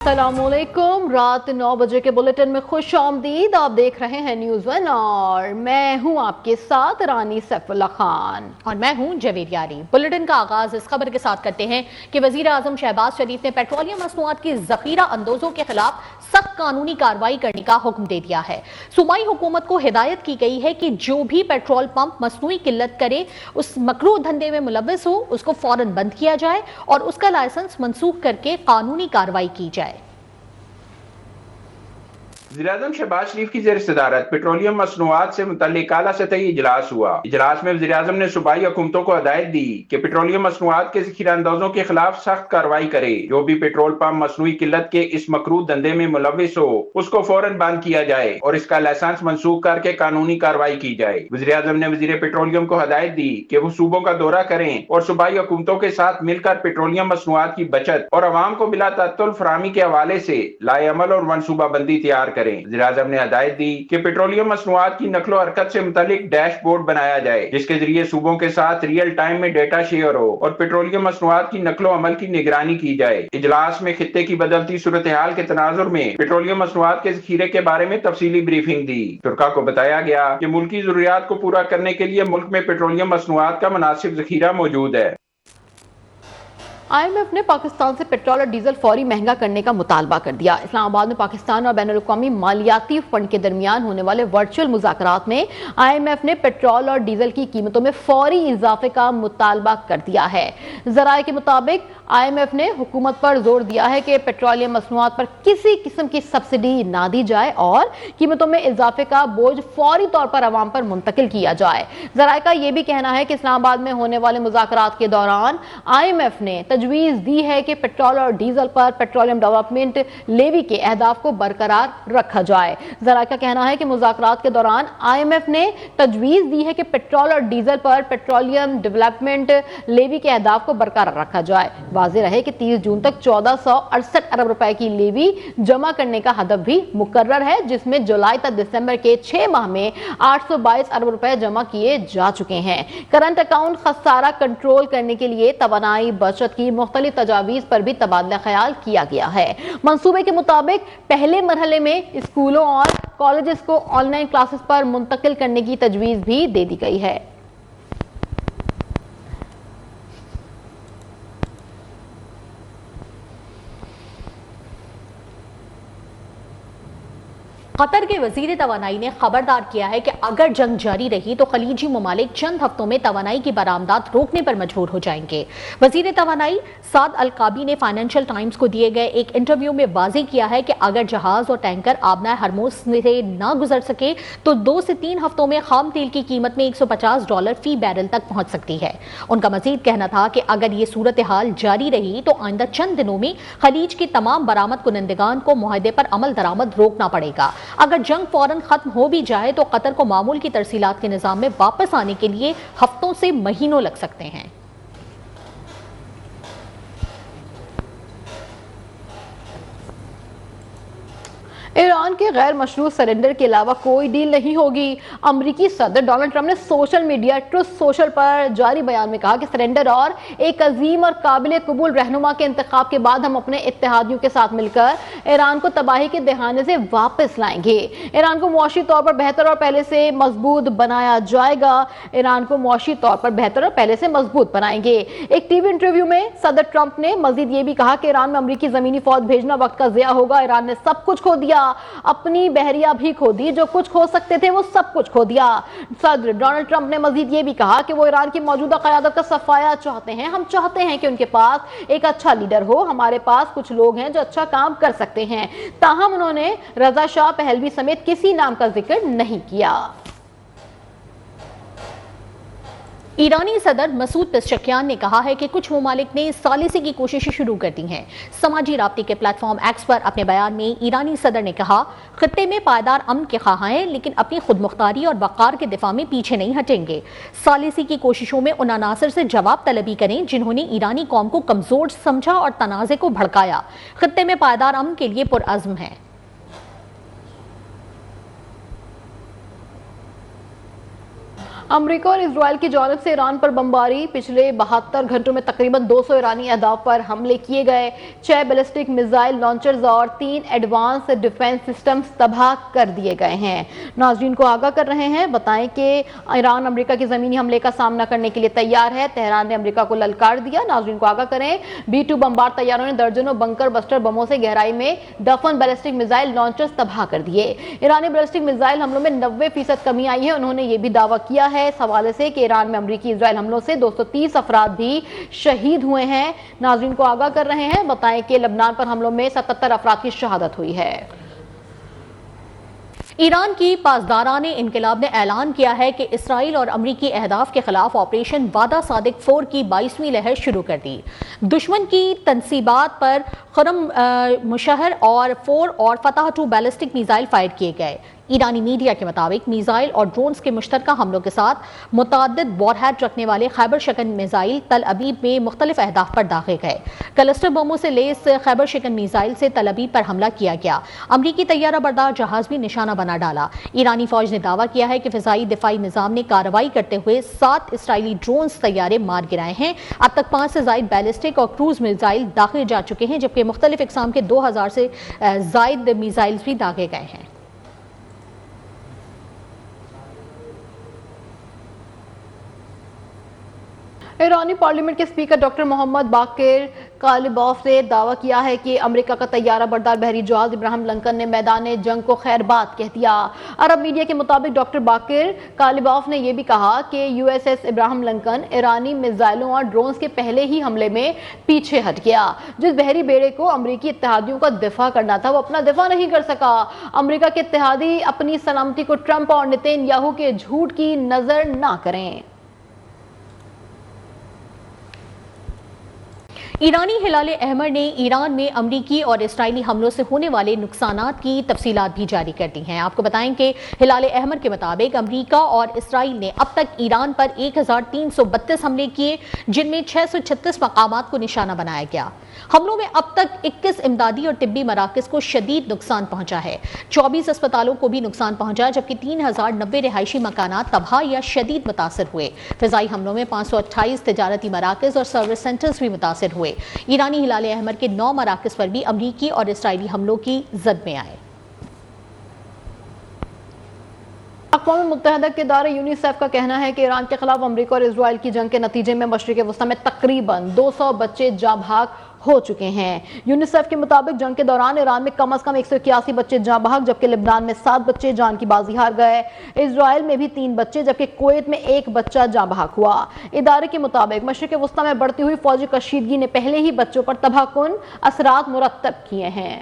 السلام علیکم، رات 9 بجے کے بلیٹن میں خوش آمدید۔ آپ دیکھ رہے ہیں نیوز ون اور میں ہوں آپ کے ساتھ رانی سیف اللہ خان اور میں ہوں جوید یاری۔ بلیٹن کا آغاز اس خبر کے ساتھ کرتے ہیں کہ وزیر اعظم شہباز شریف نے پیٹرولیم مصنوعات کی ذخیرہ اندوزوں کے خلاف سخت قانونی کارروائی کرنے کا حکم دے دیا ہے۔ صوبائی حکومت کو ہدایت کی گئی ہے کہ جو بھی پیٹرول پمپ مصنوعی قلت کرے، اس مکروہ دھندے میں ملوث ہو، اس کو فوراً بند کیا جائے اور اس کا لائسنس منسوخ کر کے قانونی کارروائی کی جائے۔ وزیراعظم شہباز شریف کی زیر صدارت پیٹرولیم مصنوعات سے متعلق اعلیٰ سطحی اجلاس ہوا۔ اجلاس میں وزیراعظم نے صوبائی حکومتوں کو ہدایت دی کہ پیٹرولیم مصنوعات کے ذخیرہ اندوزوں کے خلاف سخت کارروائی کرے۔ جو بھی پیٹرول پمپ مصنوعی قلت کے اس مکروہ دھندے میں ملوث ہو، اس کو فوراً بند کیا جائے اور اس کا لائسنس منسوخ کر کے قانونی کارروائی کی جائے۔ وزیراعظم نے وزیر پیٹرولیم کو ہدایت دی کہ وہ صوبوں کا دورہ کریں اور صوبائی حکومتوں کے ساتھ مل کر پیٹرولیم مصنوعات کی بچت اور عوام کو بلا تعطل فراہمی کے حوالے سے لائے عمل اور منصوبہ بندی تیار کریں۔ وزیراعظم نے ہدایت دی کہ پیٹرولیم مصنوعات کی نقل و حرکت سے متعلق ڈیش بورڈ بنایا جائے، جس کے ذریعے صوبوں کے ساتھ ریئل ٹائم میں ڈیٹا شیئر ہو اور پیٹرولیم مصنوعات کی نقل و حمل کی نگرانی کی جائے۔ اجلاس میں خطے کی بدلتی صورتحال کے تناظر میں پیٹرولیم مصنوعات کے ذخیرے کے بارے میں تفصیلی بریفنگ دی۔ شرکاء کو بتایا گیا کہ ملکی ضروریات کو پورا کرنے کے لیے ملک میں پیٹرولیم مصنوعات کا مناسب ذخیرہ موجود ہے۔ IMF نے پاکستان سے پیٹرول اور ڈیزل فوری مہنگا کرنے کا مطالبہ کر دیا۔ اسلام آباد میں پاکستان اور بین الاقوامی مالیاتی فنڈ کے درمیان ہونے والے ورچوئل مذاکرات میں IMF نے پیٹرول اور ڈیزل کی قیمتوں میں فوری اضافے کا مطالبہ کر دیا ہے۔ ذرائع کے مطابق IMF نے حکومت پر زور دیا ہے کہ پیٹرولیم مصنوعات پر کسی قسم کی سبسڈی نہ دی جائے اور قیمتوں میں اضافے کا بوجھ فوری طور پر عوام پر منتقل کیا جائے۔ ذرائع کا یہ بھی کہنا ہے کہ اسلام آباد میں ہونے والے مذاکرات کے دوران IMF نے تجویز دی ہے کہ پیٹرول اور ڈیزل پر پیٹرولیم ڈیولپمنٹ لیوی کے اہداف کو برقرار رکھا جائے۔ ذرائع کا کہنا ہے کہ مذاکرات کے دوران IMF نے تجویز دی ہے کہ پیٹرول اور ڈیزل پر پیٹرولیم ڈیولپمنٹ لیوی کے اہداف کو برقرار رکھا جائے۔ واضح رہے کہ 30 جون تک 1468 ارب روپے کی لیوی جمع کرنے کا ہدف بھی مقرر ہے، جس میں جولائی تا دسمبر کے 6 ماہ میں 822 ارب روپے جمع کیے جا چکے ہیں۔ کرنٹ اکاؤنٹ خسارہ کنٹرول کرنے کے لیے توانائی بچت کی مختلف تجاویز پر بھی تبادلہ خیال کیا گیا ہے۔ منصوبے کے مطابق پہلے مرحلے میں اسکولوں اور کالجز کو آن لائن کلاسز پر منتقل کرنے کی تجویز بھی دے دی گئی ہے۔ قطر کے وزیر توانائی نے خبردار کیا ہے کہ اگر جنگ جاری رہی تو خلیجی ممالک چند ہفتوں میں توانائی کی برآمدات روکنے پر مجبور ہو جائیں گے۔ وزیر توانائی سعد القابی نے فائنینشل ٹائمز کو دیے گئے ایک انٹرویو میں واضح کیا ہے کہ اگر جہاز اور ٹینکر آبنائے ہرموز سے نہ گزر سکے تو 2 سے 3 ہفتوں میں خام تیل کی قیمت میں $150 فی بیرل تک پہنچ سکتی ہے۔ ان کا مزید کہنا تھا کہ اگر یہ صورتحال جاری رہی تو آئندہ چند دنوں میں خلیج کے تمام برآمد کنندگان کو معاہدے پر عمل درآمد روکنا پڑے گا۔ اگر جنگ فوراً ختم ہو بھی جائے تو قطر کو معمول کی ترسیلات کے نظام میں واپس آنے کے لیے ہفتوں سے مہینوں لگ سکتے ہیں۔ ایران کے غیر مشروع سرنڈر کے علاوہ کوئی ڈیل نہیں ہوگی۔ امریکی صدر ڈونلڈ ٹرمپ نے سوشل میڈیا ٹروتھ سوشل پر جاری بیان میں کہا کہ سرنڈر اور ایک عظیم اور قابل قبول رہنما کے انتخاب کے بعد ہم اپنے اتحادیوں کے ساتھ مل کر ایران کو تباہی کے دہانے سے واپس لائیں گے۔ ایران کو معاشی طور پر بہتر اور پہلے سے مضبوط بنایا جائے گا۔ ایران کو معاشی طور پر بہتر اور پہلے سے مضبوط بنائیں گے۔ ایک ٹی وی انٹرویو میں صدر ٹرمپ نے مزید یہ بھی کہا کہ ایران میں امریکی زمینی فوج بھیجنا وقت کا ضیاع ہوگا۔ ایران نے سب کچھ کھو دیا، اپنی بحریہ بھی کھو دی، جو کچھ کھو سکتے تھے وہ سب کچھ کھو دیا۔ صدر ڈونلڈ ٹرمپ نے مزید یہ بھی کہا کہ وہ ایران کی موجودہ قیادت کا صفایا چاہتے ہیں۔ ہم چاہتے ہیں کہ ان کے پاس ایک اچھا لیڈر ہو۔ ہمارے پاس کچھ لوگ ہیں جو اچھا کام کر سکتے ہیں۔ تاہم انہوں نے رضا شاہ پہلوی سمیت کسی نام کا ذکر نہیں کیا۔ ایرانی صدر مسعود پزشکیان نے کہا ہے کہ کچھ ممالک نے ثالثی کی کوششیں شروع کر دی ہیں۔ سماجی رابطے کے پلیٹ فارم ایکس پر اپنے بیان میں ایرانی صدر نے کہا، خطے میں پائیدار امن کے خواہاں ہیں لیکن اپنی خود مختاری اور وقار کے دفاع میں پیچھے نہیں ہٹیں گے۔ ثالثی کی کوششوں میں ان عناصر سے جواب طلبی کریں جنہوں نے ایرانی قوم کو کمزور سمجھا اور تنازع کو بھڑکایا۔ خطے میں پائیدار امن کے لیے پرعزم ہیں۔ امریکہ اور اسرائیل کی جانب سے ایران پر بمباری، پچھلے 72 گھنٹوں میں تقریباً 200 ایرانی اہداف پر حملے کیے گئے، 6 بیلسٹک میزائل لانچرز اور 3 ایڈوانس ڈیفنس سسٹمز تباہ کر دیے گئے ہیں۔ ناظرین کو آگاہ کر رہے ہیں، بتائیں کہ ایران امریکہ کے زمینی حملے کا سامنا کرنے کے لیے تیار ہے۔ تہران نے امریکہ کو للکار دیا۔ ناظرین کو آگاہ کریں، B-2 بمبار طیاروں نے درجنوں بنکر بسٹر بموں سے گہرائی میں دفن بیلسٹک میزائل لانچرز تباہ کر دیے۔ ایرانی بیلسٹک میزائل حملوں میں 90% کمی آئی ہے۔ انہوں نے یہ بھی دعویٰ کیا ہے اس حوالے سے کہ ایران میں امریکی اسرائیل حملوں سے 230 افراد بھی شہید ہوئے ہیں۔ ناظرین کو آگاہ کر رہے ہیں، بتائیں کہ لبنان پر حملوں میں 77 افراد کی شہادت ہوئی ہے۔ ایران کی پاسداران انقلاب نے اعلان کیا ہے کہ اسرائیل اور امریکی اہداف کے خلاف آپریشن وعدہ صادق 4 کی 22ویں لہر شروع کر دی۔ دشمن کی تنصیبات پر خرم مشہر اور 4 اور فتح 2 بیلسٹک میزائل فائر کیے گئے۔ ایرانی میڈیا کے مطابق میزائل اور ڈرونز کے مشترکہ حملوں کے ساتھ متعدد وارہیڈ رکھنے والے خیبر شکن میزائل تل ابیب میں مختلف اہداف پر داغے گئے۔ کلسٹر بموں سے لیس خیبر شکن میزائل سے تل ابیب پر حملہ کیا گیا۔ امریکی طیارہ بردار جہاز بھی نشانہ بنا ڈالا۔ ایرانی فوج نے دعویٰ کیا ہے کہ فضائی دفاعی نظام نے کارروائی کرتے ہوئے 7 اسرائیلی ڈرونز طیارے مار گرائے ہیں۔ اب تک 5 سے زائد بیلسٹک اور کروز میزائل داغے جا چکے ہیں، جبکہ مختلف اقسام کے 2000 سے زائد میزائلز بھی داغے گئے ہیں۔ ایرانی پارلیمنٹ کے اسپیکر ڈاکٹر محمد باقر کالباف نے دعویٰ کیا ہے کہ امریکہ کا طیارہ بردار بحری جہاز ابراہیم لنکن نے میدان جنگ کو خیر بات کہہ دیا۔ عرب میڈیا کے مطابق ڈاکٹر باقر کالباف نے یہ بھی کہا کہ USS ابراہیم لنکن ایرانی میزائلوں اور ڈرونز کے پہلے ہی حملے میں پیچھے ہٹ گیا۔ جس بحری بیڑے کو امریکی اتحادیوں کا دفاع کرنا تھا، وہ اپنا دفاع نہیں کر سکا۔ امریکہ کے اتحادی اپنی سلامتی کو ٹرمپ اور نتن یاہو کے جھوٹ کی نظر نہ کریں۔ ایرانی ہلال احمر نے ایران میں امریکی اور اسرائیلی حملوں سے ہونے والے نقصانات کی تفصیلات بھی جاری کر دی ہیں۔ آپ کو بتائیں کہ ہلال احمر کے مطابق امریکہ اور اسرائیل نے اب تک ایران پر 1332 حملے کیے، جن میں 636 مقامات کو نشانہ بنایا گیا۔ حملوں میں اب تک 21 امدادی اور طبی مراکز کو شدید نقصان پہنچا ہے، 24 اسپتالوں کو بھی نقصان پہنچا، جبکہ 3090 رہائشی مکانات تباہ یا شدید متاثر ہوئے۔ فضائی حملوں میں 528 تجارتی مراکز اور سروس سینٹرز بھی متاثر ہوئے۔ ایرانی ہلال احمر کے 9 مراکز پر بھی امریکی اور اسرائیلی حملوں کی زد میں آئے۔ اقوام متحدہ کے ادارے یونیسیف کا کہنا ہے کہ ایران کے خلاف امریکہ اور اسرائیل کی جنگ کے نتیجے میں مشرق وسطی میں تقریباً 200 بچے جاں بحق ہو چکے ہیں۔ یونیسیف کے مطابق جنگ کے دوران ایران میں کم از کم 181 بچے جاں بحق، جبکہ لبنان میں 7 بچے جان کی بازی ہار گئے۔ اسرائیل میں بھی 3 بچے، جبکہ کویت میں 1 بچہ جاں بحق ہوا۔ ادارے کے مطابق مشرق وسطی میں بڑھتی ہوئی فوجی کشیدگی نے پہلے ہی بچوں پر تباہ کن اثرات مرتب کیے ہیں۔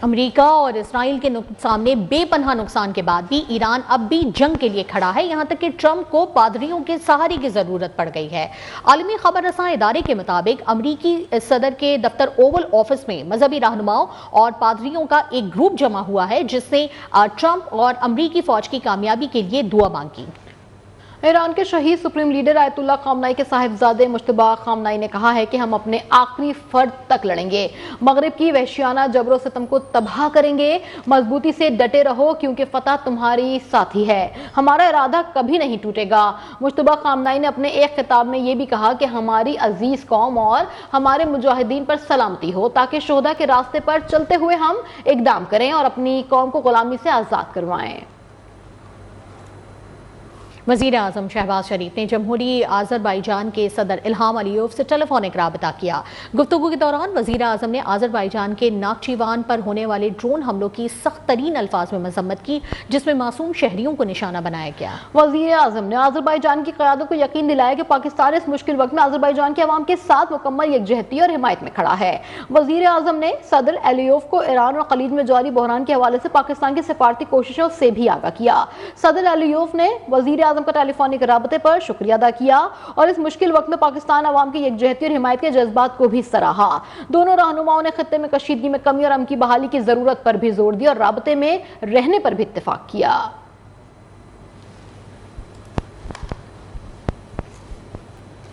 امریکہ اور اسرائیل کے سامنے بے پناہ نقصان کے بعد بھی ایران اب بھی جنگ کے لیے کھڑا ہے، یہاں تک کہ ٹرمپ کو پادریوں کے سہارے کی ضرورت پڑ گئی ہے۔ عالمی خبر رساں ادارے کے مطابق امریکی صدر کے دفتر اوول آفس میں مذہبی رہنماؤں اور پادریوں کا ایک گروپ جمع ہوا ہے، جس نے ٹرمپ اور امریکی فوج کی کامیابی کے لیے دعا مانگی۔ ایران کے شہید سپریم لیڈر آیت اللہ خامنائی کے صاحبزادے مجتبی خامنائی نے کہا ہے کہ ہم اپنے آخری فرد تک لڑیں گے، مغرب کی وحشیانہ جبر و ستم کو تباہ کریں گے۔ مضبوطی سے ڈٹے رہو کیونکہ فتح تمہاری ساتھی ہے، ہمارا ارادہ کبھی نہیں ٹوٹے گا۔ مجتبی خامنائی نے اپنے ایک خطاب میں یہ بھی کہا کہ ہماری عزیز قوم اور ہمارے مجاہدین پر سلامتی ہو، تاکہ شہداء کے راستے پر چلتے ہوئے ہم اقدام کریں اور اپنی قوم کو غلامی سے آزاد کروائیں۔ وزیر اعظم شہباز شریف نے جمہوری آذربائیجان کے صدر الہام علیوف سے ٹیلی فونک رابطہ کیا۔ گفتگو کے دوران وزیر اعظم نے آذربائیجان کے ناکچیوان پر ہونے والے ڈرون حملوں کی سخت ترین الفاظ میں مذمت کی، جس میں معصوم شہریوں کو نشانہ بنایا گیا۔ وزیر اعظم نے آذربائیجان کی قیادت کو یقین دلایا کہ پاکستان اس مشکل وقت میں آذربائیجان کے عوام کے ساتھ مکمل یکجہتی اور حمایت میں کھڑا ہے۔ وزیر اعظم نے صدر علیوف کو ایران اور خلیج میں جاری بحران کے حوالے سے پاکستان کی سفارتی کوششوں سے بھی آگاہ کیا۔ صدر علیوف نے وزیر اعظم کا ٹیلی فونک رابطے پر شکریہ ادا کیا اور اس مشکل وقت میں پاکستان عوام کی یکجہتی اور حمایت کے جذبات کو بھی سراہا۔ دونوں رہنماؤں نے خطے میں کشیدگی میں کمی اور امن کی بحالی کی ضرورت پر بھی زور دیا اور رابطے میں رہنے پر بھی اتفاق کیا۔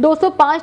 205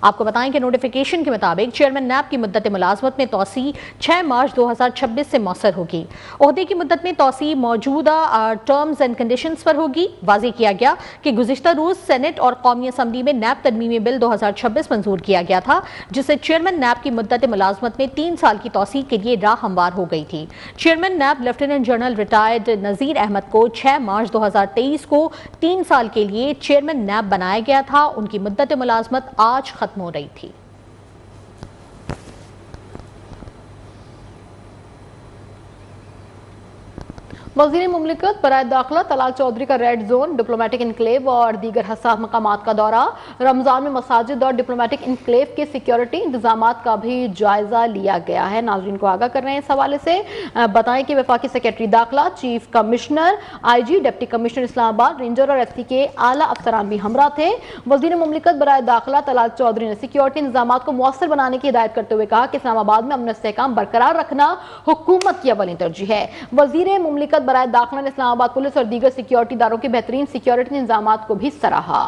آپ کو بتائیں کہ نوٹیفیکیشن کے مطابق چیئرمین نیب کی مدت ملازمت میں توسیع 6 مارچ 2026 سے مؤثر ہوگی۔ عہدے کی مدت میں توسیع موجودہ ٹرمز اینڈ کنڈیشنز پر ہوگی۔ واضح کیا گیا کہ گزشتہ روز سینٹ اور قومی اسمبلی میں نیب ترمیمی بل 2026 منظور کیا گیا تھا، جس سے چیئرمین نیب کی مدت ملازمت میں 3 سال کی توسیع کے لیے راہ ہموار ہو گئی تھی۔ Chairman NAB lieutenant general retired Nazir Ahmed کو 6 مارچ 2023 کو 3 سال کے لیے چیئرمین نیب بنایا گیا تھا۔ ان کی مدت ملازمت آج ختم ہو رہی تھی۔ وزیر مملکت برائے داخلہ طلال چودھری کا ریڈ زون، ڈپلومیٹک انکلیو اور دیگر حساس مقامات کا دورہ۔ رمضان میں مساجد اور ڈپلومیٹک انکلیو کے سیکیورٹی انتظامات کا بھی جائزہ لیا گیا ہے۔ ناظرین کو آگاہ کر رہے ہیں اس حوالے سے، بتائیں کہ وفاقی سیکرٹری داخلہ، چیف کمشنر، آئی جی، ڈپٹی کمشنر اسلام آباد، رینجر اور ایس پی کے اعلیٰ افسران بھی ہمراہ تھے۔ وزیر مملکت برائے داخلہ طلال چودھری نے سیکیورٹی انتظامات کو مؤثر بنانے کی ہدایت کرتے ہوئے کہا کہ اسلام آباد میں امن و استحکام برقرار رکھنا حکومت کی اولین ترجیح ہے۔ وزیر مملکت برائے داخلہ نے اسلام آباد پولیس اور دیگر سیکیورٹی اداروں کے بہترین سیکیورٹی انتظامات کو بھی سراہا۔